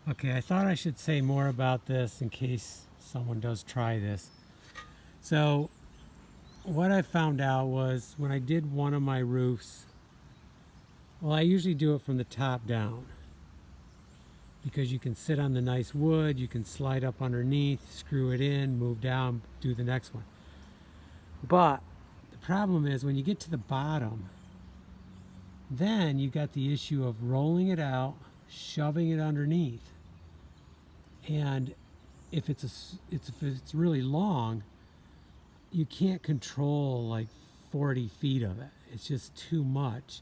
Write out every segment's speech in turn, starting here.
Okay, I thought I should say more about this in case someone does try this. So, what I found out was when I did one of my roofs, well, I usually do it from the top down because you can sit on the nice wood, you can slide up underneath, screw it in, move down, do the next one. But the problem is when you get to the bottom, then you got the issue of rolling it out, shoving it underneath. And if it's really long, you can't control like 40 feet of it. It's just too much.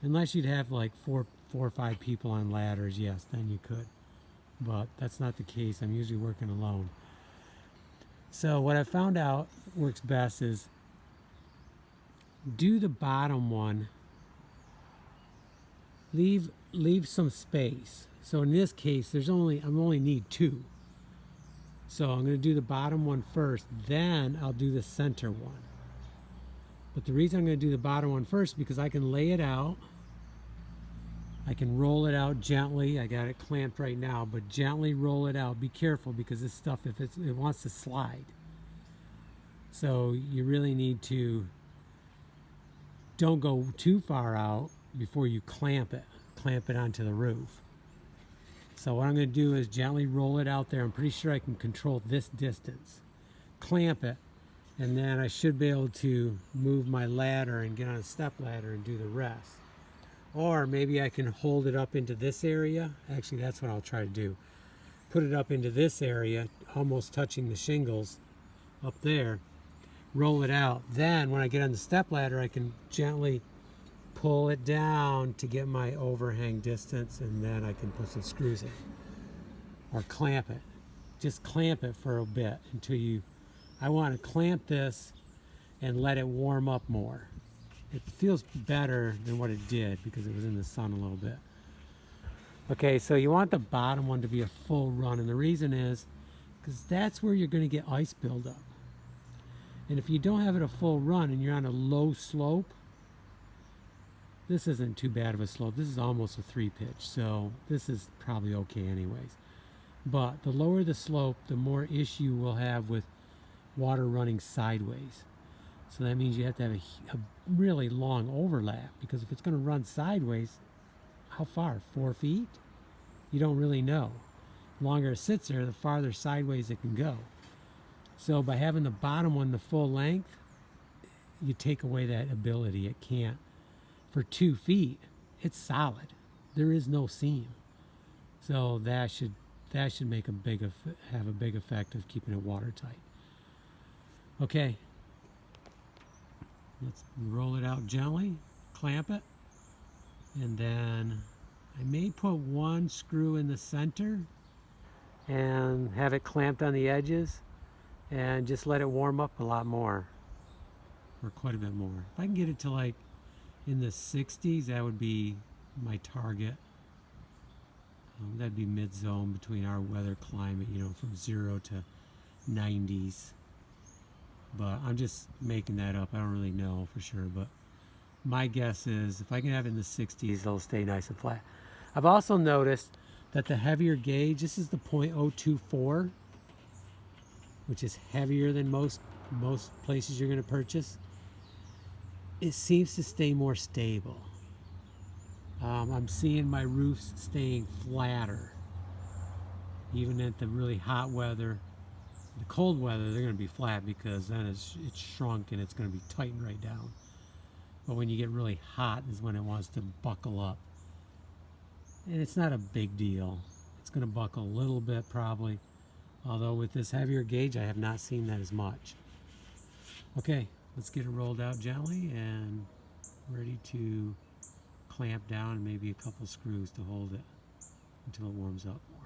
Unless you'd have like four or five people on ladders, yes, then you could. But that's not the case. I'm usually working alone. So what I found out works best is do the bottom one, leave some space. So in this case, I only need two. So I'm going to do the bottom one first, then I'll do the center one. But the reason I'm going to do the bottom one first because I can lay it out. I can roll it out gently. I got it clamped right now, but gently roll it out. Be careful because this stuff, if it wants to slide. So you really need to don't go too far out before you clamp it onto the roof. So what I'm going to do is gently roll it out there. I'm pretty sure I can control this distance. Clamp it, and then I should be able to move my ladder and get on a step ladder and do the rest. Or maybe I can hold it up into this area. Actually, that's what I'll try to do. Put it up into this area, almost touching the shingles up there. Roll it out. Then when I get on the step ladder, I can gently pull it down to get my overhang distance, and then I can put some screws in. Or clamp it. Just clamp it for a bit until I want to clamp this and let it warm up more. It feels better than what it did because it was in the sun a little bit. Okay, so you want the bottom one to be a full run, and the reason is because that's where you're going to get ice buildup. And if you don't have it a full run and you're on a low slope, this isn't too bad of a slope. This is almost a 3-pitch, so this is probably okay anyways. But the lower the slope, the more issue we'll have with water running sideways. So that means you have to have a really long overlap, because if it's going to run sideways, how far? 4 feet? You don't really know. The longer it sits there, the farther sideways it can go. So by having the bottom one the full length, you take away that ability. It can't. For 2 feet, it's solid. There is no seam. So that should make have a big effect of keeping it watertight. Okay. Let's roll it out gently, clamp it, and then I may put one screw in the center and have it clamped on the edges and just let it warm up a lot more, or quite a bit more. If I can get it to like in the 60s, that would be my target. That'd be mid-zone between our weather climate, from 0 to 90s. But I'm just making that up. I don't really know for sure, but my guess is if I can have it in the 60s, they'll stay nice and flat. I've also noticed that the heavier gauge, this is the .024, which is heavier than most places you're going to purchase. It seems to stay more stable. I'm seeing my roofs staying flatter, even at the really hot weather. The cold weather, they're going to be flat because then it's shrunk and it's going to be tightened right down. But when you get really hot is when it wants to buckle up. And it's not a big deal. It's going to buckle a little bit probably. Although with this heavier gauge, I have not seen that as much. Okay, let's get it rolled out gently and ready to clamp down, and maybe a couple screws to hold it until it warms up more.